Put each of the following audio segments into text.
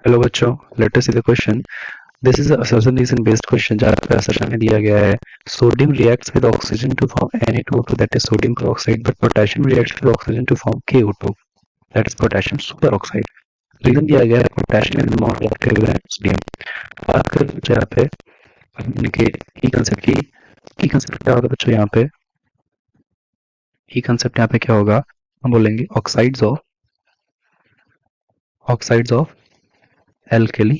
Hello बच्चों, let us see the question. This is assertion reason based question जहाँ पे assertion में दिया गया है sodium reacts with oxygen to form Na2O2 that is sodium peroxide but potassium reacts with oxygen to form KO2 that is potassium super oxide. Reason दिया गया है potassium is more reactive than sodium. बात करें बच्चों यहाँ पे इनके की कंसेप्ट क्या होगा बच्चों. यहाँ पे की कंसेप्ट यहाँ पे क्या होगा, हम बोलेंगे ऑक्साइड्स ऑफ एल्कली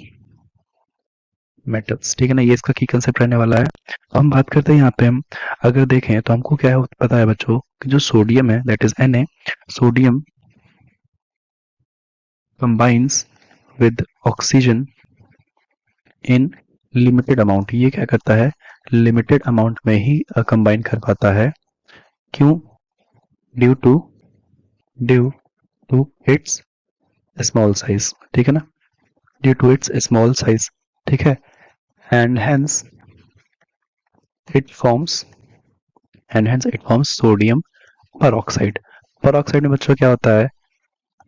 मेटल्स. ठीक है ना, ये इसका की कंसेप्ट रहने वाला है. हम बात करते हैं यहाँ पे, हम अगर देखें तो हमको क्या है पता है बच्चों कि जो सोडियम है that is Na, sodium combines with oxygen in limited amount. ये क्या करता है, लिमिटेड अमाउंट में ही कंबाइन कर पाता है. क्यों? Due to its small size. ठीक है ना, due to its small size. ठीक है, and hence it forms sodium peroxide. Peroxide में बच्चों क्या होता है,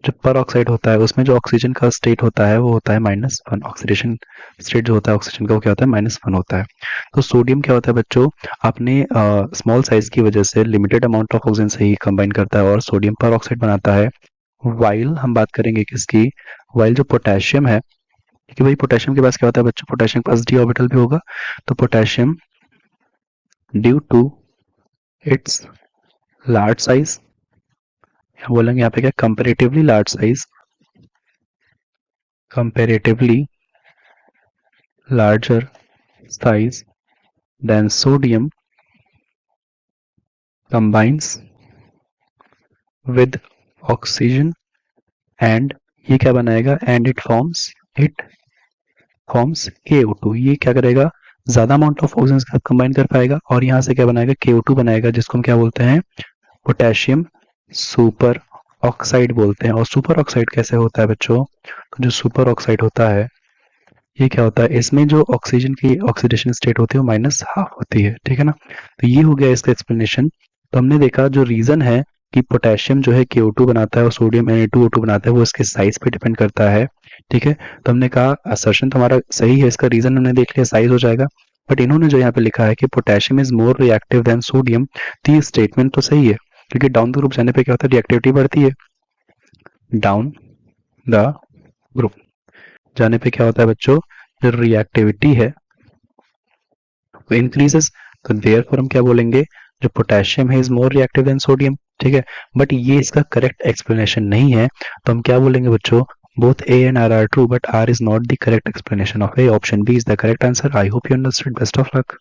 जो परऑक्साइड होता है उसमें जो ऑक्सीजन का स्टेट होता है वो होता है -1. ऑक्सीडेशन स्टेट जो होता है ऑक्सीजन का वो क्या होता है, -1 होता है. तो सोडियम क्या होता है बच्चों, अपने स्मॉल साइज की वजह से लिमिटेड अमाउंट ऑफ ऑक्सीजन से ही कंबाइन करता है और सोडियम परऑक्साइड बनाता है. वाइल हम बात करेंगे किसकी, वाइल जो पोटेशियम है, क्योंकि भाई पोटेशियम के पास क्या होता है बच्चों, पोटेशियम के पास डी ऑर्बिटल भी होगा. तो potassium due to its large size, बोलेंगे यहाँ पे क्या, comparatively larger size than sodium combines with oxygen and ये क्या बनाएगा, and it forms KO2. ये क्या करेगा, ज्यादा अमाउंट ऑफ ऑक्सीजन के साथ कंबाइन कर पाएगा और यहाँ से क्या बनाएगा, KO2 बनाएगा, जिसको हम क्या बोलते हैं, पोटेशियम सुपर ऑक्साइड बोलते हैं. और सुपर ऑक्साइड कैसे होता है बच्चों, तो जो सुपर ऑक्साइड होता है ये क्या होता है, इसमें जो ऑक्सीजन की ऑक्सीडेशन स्टेट होती है वो -1/2 होती है. ठीक है ना, तो ये हो गया इसका एक्सप्लेनेशन. तो हमने देखा जो रीजन है कि पोटेशियम जो है KO2 बनाता है और सोडियम Na2O2 बनाता है वो इसके साइज पे डिपेंड करता है. ठीक है, तो हमने कहा असर्शन तो हमारा सही है, इसका रीजन हमने देख लिया, साइज हो जाएगा. बट इन्होंने जो यहाँ पे लिखा है कि potassium is more reactive than sodium, तो ये स्टेटमेंट तो सही है क्योंकि डाउन द ग्रुप जाने पे क्या होता है, रिएक्टिविटी बढ़ती है. डाउन द ग्रुप जाने पे क्या होता है बच्चों, जो रिएक्टिविटी है वो इंक्रीजेस. तो देयरफॉर हम क्या बोलेंगे, जो पोटेशियम है is more reactive than sodium. ठीक है, बट ये इसका करेक्ट एक्सप्लेनेशन नहीं है. तो हम क्या बोलेंगे बच्चों, both A and R are true but R is not the correct explanation of A. Option B is the correct answer. I hope you understood. Best of luck.